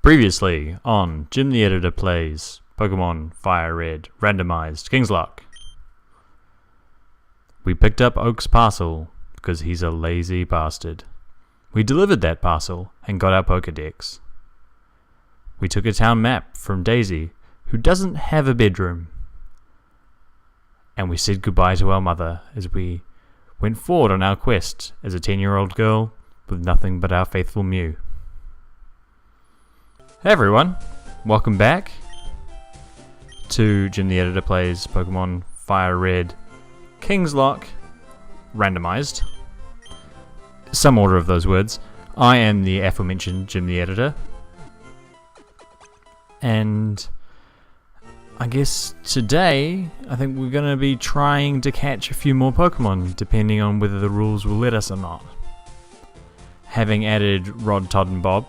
Previously on Jim the Editor Plays Pokemon Fire Red Randomised Kingslocke. We picked up Oak's parcel because he's a lazy bastard. We delivered that parcel and got our Pokedex. We took a town map from Daisy, who doesn't have a bedroom. And we said goodbye to our mother as we went forward on our quest as a 10-year-old girl with nothing but our faithful Mew. Hey everyone, welcome back to Jim the Editor Plays Pokemon Fire Red Kingslocke Randomised. Some order of those words. I am the aforementioned Jim the Editor. And I guess today, I think we're going to be trying to catch a few more Pokemon, depending on whether the rules will let us or not. Having added Rod, Todd and Bob,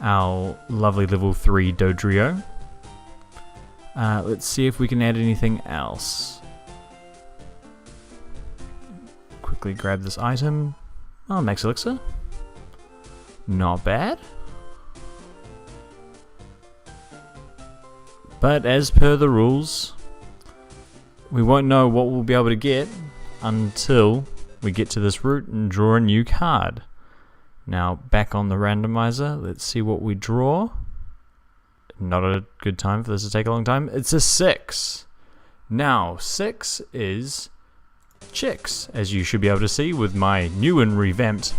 our lovely level 3 Dodrio. Let's see if we can add anything else. Quickly grab this item. Oh, Max Elixir. Not bad. But as per the rules, we won't know what we'll be able to get until we get to this route and draw a new card. Now, back on the randomizer, let's see what we draw. Not a good time for this to take a long time. It's a 6. Now, 6 is chicks, as you should be able to see with my new and revamped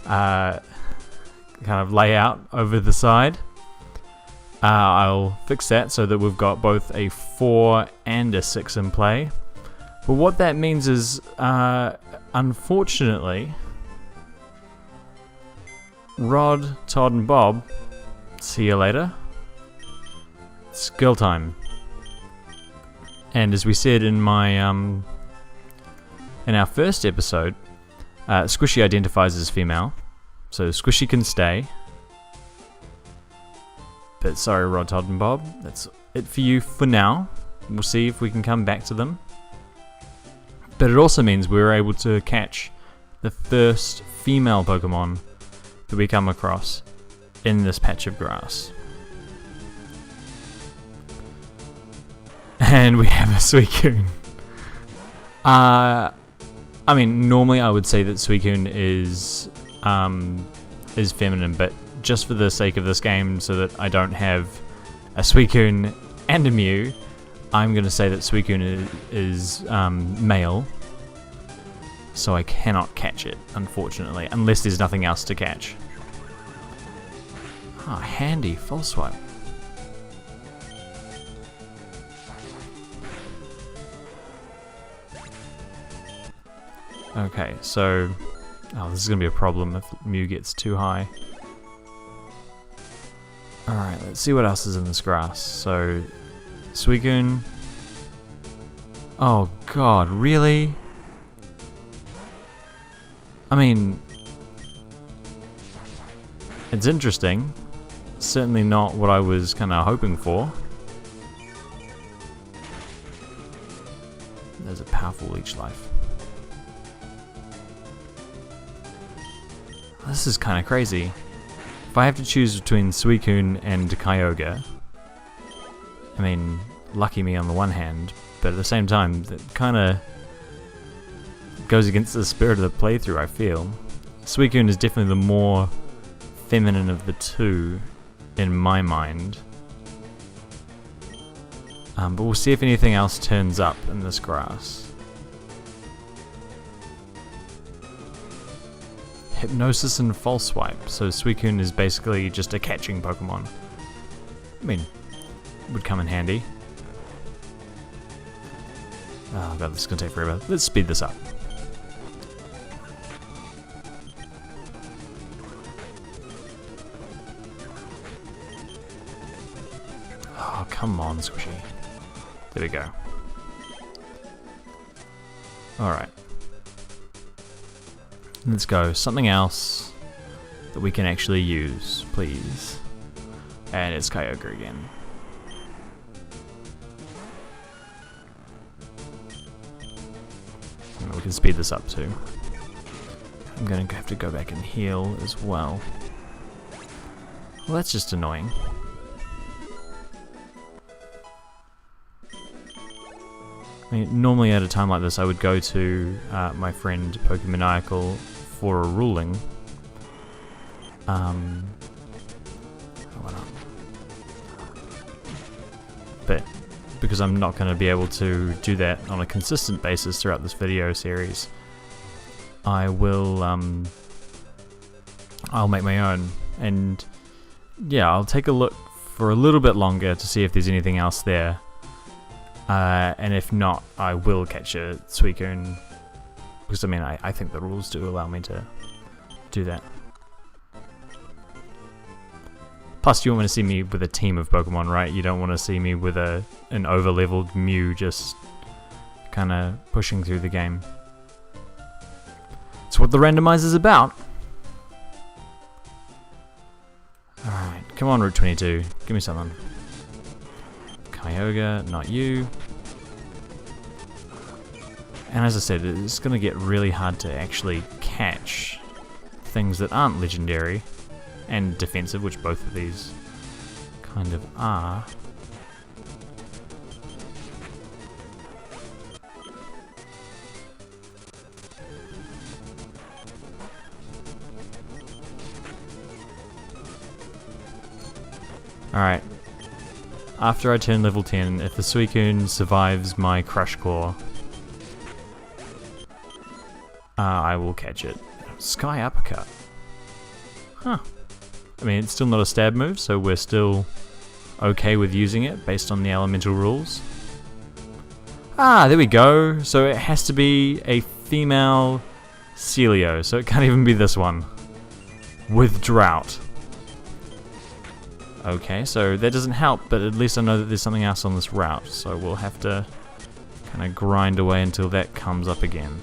kind of layout over the side. I'll fix that so that we've got both a 4 and a 6 in play. But what that means is, unfortunately, Rod, Todd and Bob, see you later. It's girl time. And as we said in my in our first episode, Squishy identifies as female, so Squishy can stay. But sorry, Rod, Todd and Bob, that's it for you for now. We'll see if we can come back to them. But it also means we were able to catch the first female Pokemon that we come across in this patch of grass. And we have a Suicune. I mean, normally I would say that Suicune is feminine, but just for the sake of this game, so that I don't have a Suicune and a Mew, I'm going to say that Suicune is male. So I cannot catch it, unfortunately, unless there's nothing else to catch. Ah, handy, false swipe. Okay, so... oh, this is going to be a problem if Mew gets too high. Alright, let's see what else is in this grass. So, Suicune. Oh god, really? I mean, it's interesting. Certainly not what I was kind of hoping for. There's a powerful leech life. This is kind of crazy. If I have to choose between Suicune and Kyogre, I mean, lucky me on the one hand, but at the same time, that kind of goes against the spirit of the playthrough, I feel. Suicune is definitely the more feminine of the two, in my mind. But we'll see if anything else turns up in this grass. Hypnosis and False Swipe, so Suicune is basically just a catching Pokemon. I mean, would come in handy. Oh god, this is going to take forever. Let's speed this up. Oh, come on, Squishy. There we go. Alright. Let's go. Something else that we can actually use, please. And it's Kyogre again. And we can speed this up too. I'm going to have to go back and heal as well. Well, that's just annoying. I mean, normally at a time like this I would go to my friend Pokemaniacal for a ruling. But because I'm not going to be able to do that on a consistent basis throughout this video series, I will I'll make my own, and yeah, I'll take a look for a little bit longer to see if there's anything else there, and if not, I will catch a Suicune, because I mean I think the rules do allow me to do that. Plus, you want to see me with a team of Pokemon, right? You don't want to see me with an over-leveled Mew just kind of pushing through the game. It's what the randomizer is about. Alright, come on, Route 22. Give me something. Kyogre, not you. And as I said, it's going to get really hard to actually catch things that aren't legendary and defensive, which both of these kind of are. Alright, after I turn level 10, if the Suicune survives my Crush Claw, I will catch it. Sky Uppercut. Huh. I mean, it's still not a stab move, so we're still okay with using it based on the elemental rules. Ah, there we go. So it has to be a female Celio, so it can't even be this one. With Drought. Okay, so that doesn't help, but at least I know that there's something else on this route, so we'll have to kind of grind away until that comes up again.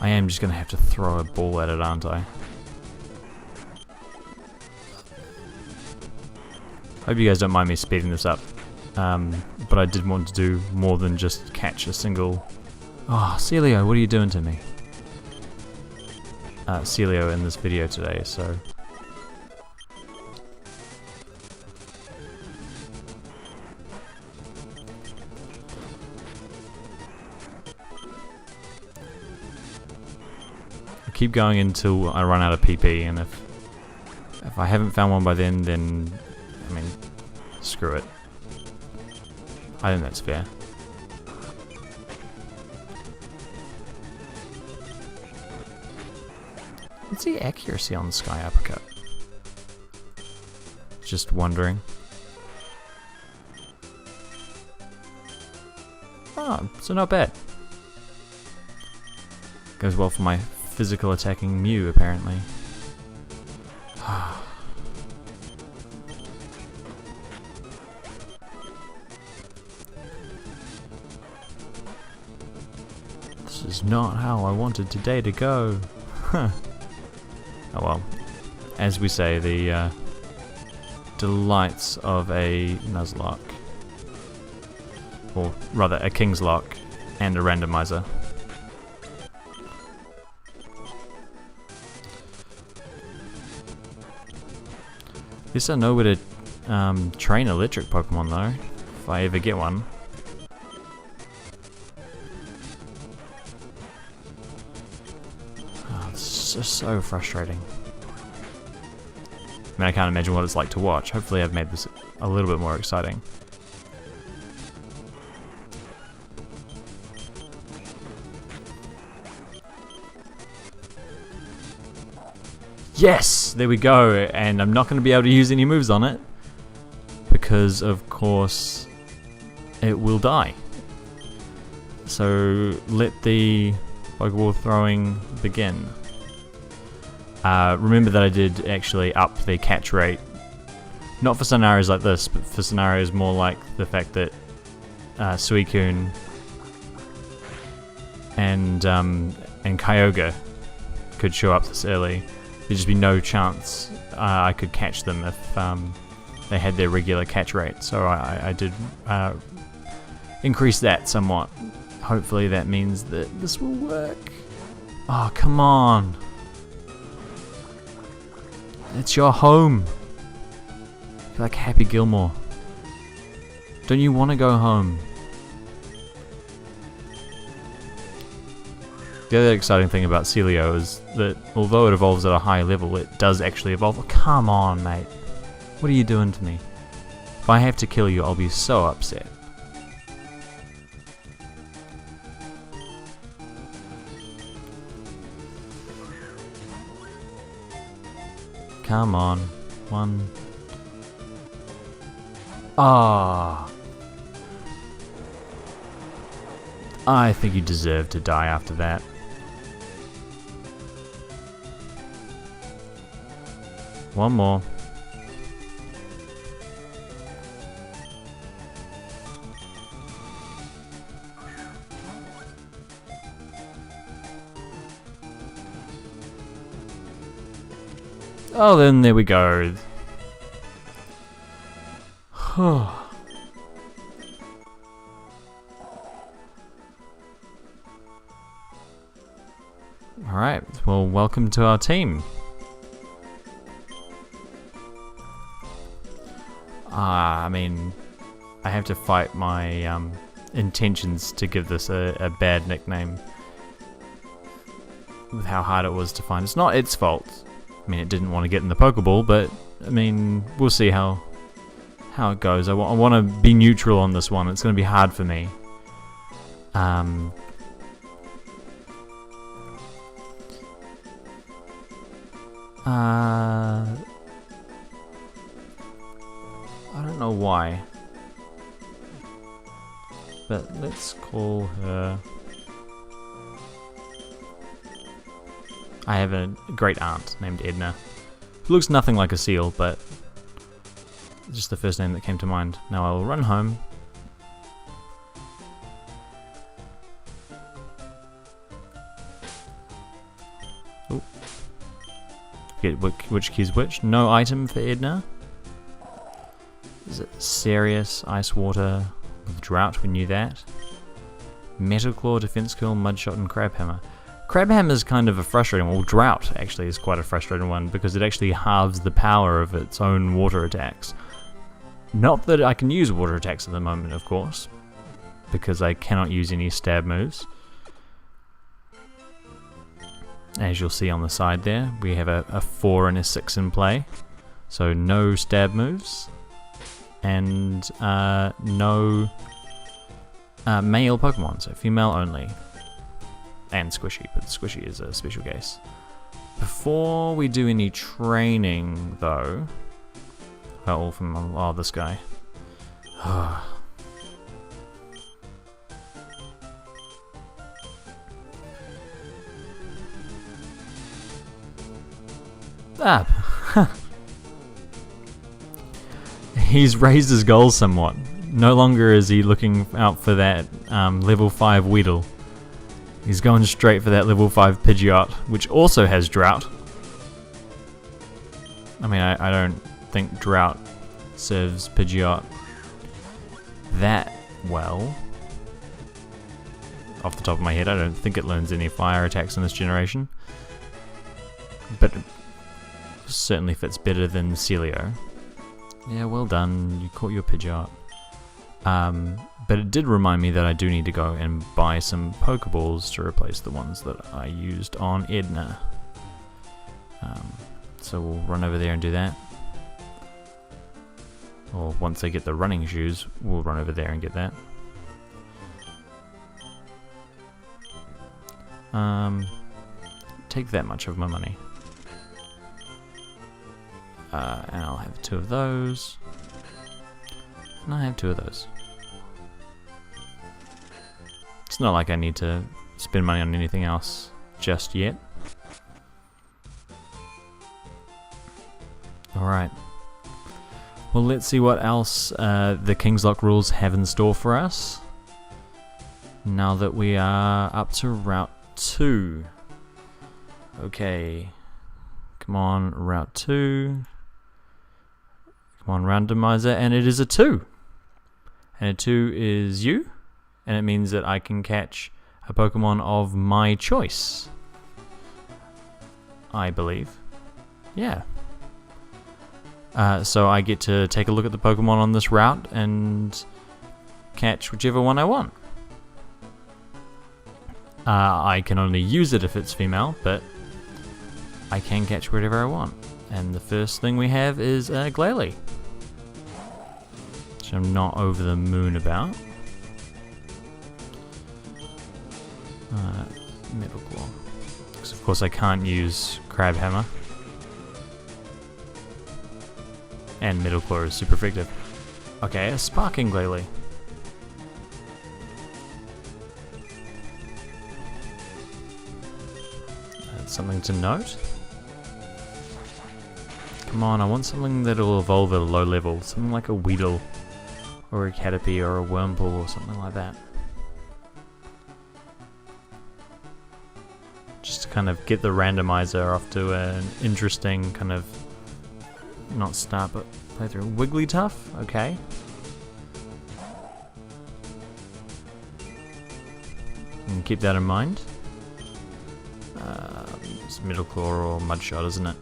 I am just going to have to throw a ball at it, aren't I? Hope you guys don't mind me speeding this up, but I did want to do more than just catch a single... Oh, Celio, what are you doing to me? Celio in this video today, so... I'll keep going until I run out of PP, and if I haven't found one by then, I mean, screw it. I think that's fair. What's the accuracy on the Sky Uppercut? Just wondering. Oh, so not bad. Goes well for my physical attacking Mew, apparently. This is not how I wanted today to go. Huh. Oh well, as we say, the delights of a Nuzlocke, or rather a Kingslocke and a randomizer. At least I know where to train electric Pokemon though, if I ever get one. It's just so frustrating. I mean, I can't imagine what it's like to watch. Hopefully I've made this a little bit more exciting. Yes! There we go! And I'm not going to be able to use any moves on it, because of course it will die. So let the Pokeball throwing begin. Remember that I did actually up the catch rate, not for scenarios like this, but for scenarios more like the fact that Suicune and Kyogre could show up this early. There'd just be no chance I could catch them if they had their regular catch rate, so I did increase that somewhat. Hopefully that means that this will work. Oh, come on. It's your home. You're like Happy Gilmore. Don't you want to go home? The other exciting thing about Celio is that although it evolves at a high level, it does actually evolve. Oh, come on, mate. What are you doing to me? If I have to kill you, I'll be so upset. Come on. One. Ah. I think you deserve to die after that. One more. Oh, then there we go. Alright, well, welcome to our team. I mean, I have to fight my intentions to give this a bad nickname with how hard it was to find. It's not its fault. I mean, it didn't want to get in the Pokeball, but I mean, we'll see how it goes. I want to be neutral on this one. It's going to be hard for me. I don't know why, but let's call her. I have a great aunt named Edna, who looks nothing like a seal, but just the first name that came to mind. Now I will run home. Oh. Get which key's which. No item for Edna. Is it serious? Ice water with drought, we knew that. Metal Claw, Defense Curl, Mudshot, and Crab Hammer. Crab Hammer is kind of a frustrating one. Well, Drought actually is quite a frustrating one because it actually halves the power of its own water attacks. Not that I can use water attacks at the moment, of course, because I cannot use any stab moves. As you'll see on the side there, we have a 4 and a 6 in play. So no stab moves. And no male Pokemon, so female only. And Squishy, but Squishy is a special case. Before we do any training, though... Oh, from this guy. Ah. He's raised his goals somewhat. No longer is he looking out for that level 5 Weedle. He's going straight for that level 5 Pidgeot, which also has Drought. I mean, I don't think Drought serves Pidgeot that well. Off the top of my head, I don't think it learns any fire attacks in this generation. But it certainly fits better than Celio. Yeah, well done, you caught your Pidgeot. But it did remind me that I do need to go and buy some Pokeballs to replace the ones that I used on Edna. So we'll run over there and do that. Or once I get the running shoes, we'll run over there and get that. Take that much of my money. And I'll have 2 of those. And I have 2 of those. It's not like I need to spend money on anything else just yet. Alright. Well, let's see what else the Kingslocke rules have in store for us. Now that we are up to Route 2. Okay. Come on, Route 2. Come on, Randomizer, and it is a 2. And a 2 is you. And it means that I can catch a Pokemon of my choice. I believe. Yeah. So I get to take a look at the Pokemon on this route and catch whichever one I want. I can only use it if it's female, but I can catch whatever I want. And the first thing we have is Glalie, which I'm not over the moon about. Metal Claw. Because of course I can't use Crab Hammer. And Metal Claw is super effective. Okay, a Sparking Glalie. That's something to note. Come on, I want something that'll evolve at a low level. Something like a Weedle, or a Caterpie, or a Wurmple, or something like that. Just to kind of get the randomizer off to an interesting kind of, not start but play through. Wigglytuff, okay. And keep that in mind. It's Metal Claw or Mudshot, isn't it?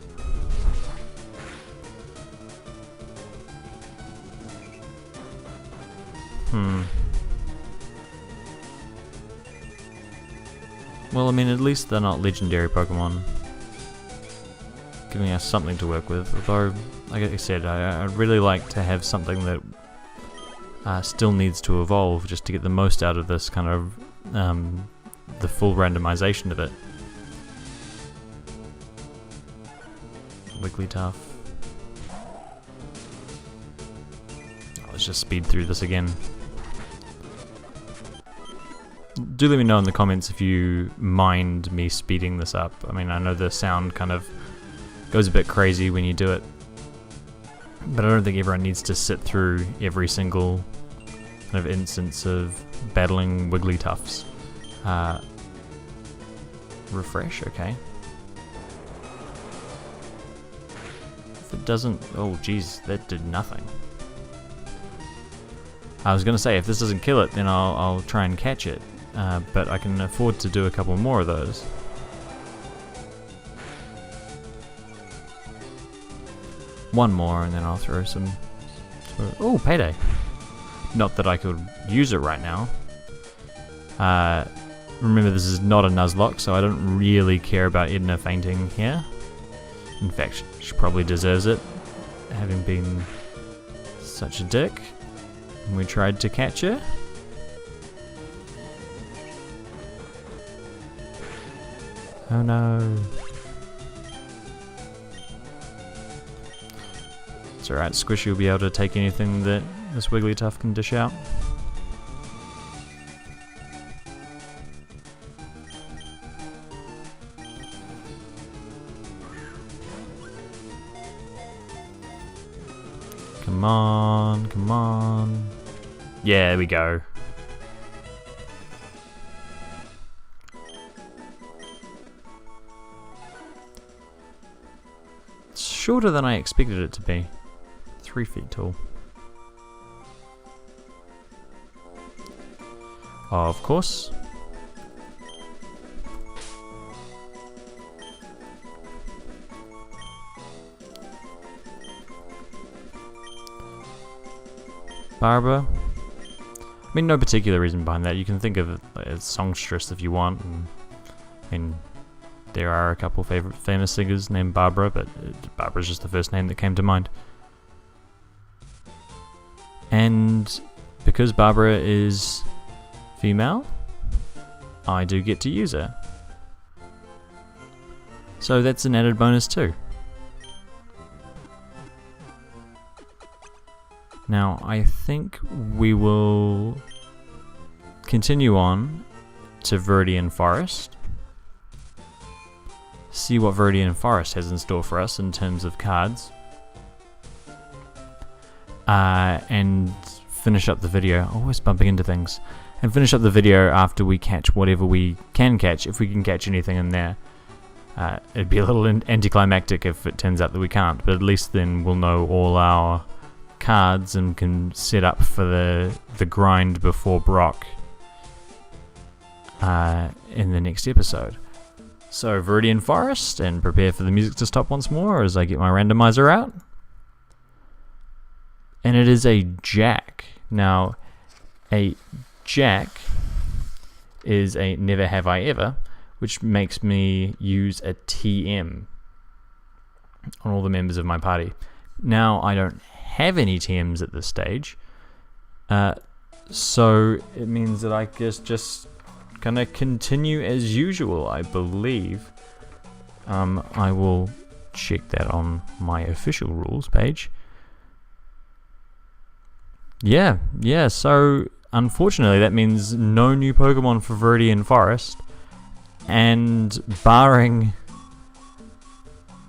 Well, I mean, at least they're not legendary Pokemon, giving us something to work with. Although, like I said, I'd really like to have something that still needs to evolve just to get the most out of this kind of the full randomization of it. Wigglytuff. Let's just speed through this again. Do let me know in the comments if you mind me speeding this up. I mean, I know the sound kind of goes a bit crazy when you do it, but I don't think everyone needs to sit through every single kind of instance of battling Wigglytuffs. Refresh, okay. If it doesn't... oh geez, that did nothing. I was going to say, if this doesn't kill it, then I'll try and catch it. But I can afford to do a couple more of those. One more and then I'll throw some... oh, Payday! Not that I could use it right now. Remember, this is not a Nuzlocke, so I don't really care about Edna fainting here. In fact, she probably deserves it, having been such a dick. And we tried to catch her. Oh no. It's alright, Squishy will be able to take anything that this Wigglytuff can dish out. Come on, come on. Yeah, there we go. It's shorter than I expected it to be. 3 feet tall. Oh, of course. Barbara. I mean, no particular reason behind that. You can think of it as songstress if you want. And, I mean, there are a couple famous singers named Barbara, but Barbara's just the first name that came to mind. And because Barbara is female, I do get to use her. So that's an added bonus too. Now, I think we will continue on to Viridian Forest. See what Viridian Forest has in store for us in terms of cards. And finish up the video. Always bumping into things. And finish up the video after we catch whatever we can catch, if we can catch anything in there. It'd be a little anticlimactic if it turns out that we can't, but at least then we'll know all our cards and can set up for the grind before Brock in the next episode. So Viridian Forest, and prepare for the music to stop once more as I get my randomizer out. And it is a jack. Now, a jack is a never have I ever, which makes me use a TM on all the members of my party. Now, I don't have any TMs at this stage, so it means that I guess just gonna continue as usual, I believe. I will check that on my official rules page. Yeah, so unfortunately that means no new Pokemon for Viridian Forest, and barring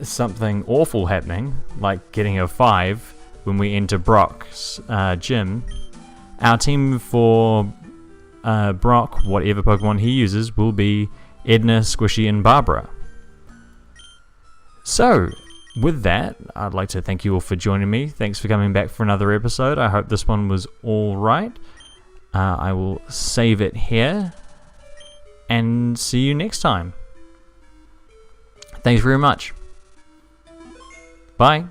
something awful happening, like getting a 5 when we enter Brock's gym, our team for Brock, whatever Pokemon he uses, will be Edna, Squishy, and Barbara. So, with that, I'd like to thank you all for joining me. Thanks for coming back for another episode. I hope this one was alright. I will save it here, and see you next time. Thanks very much. Bye.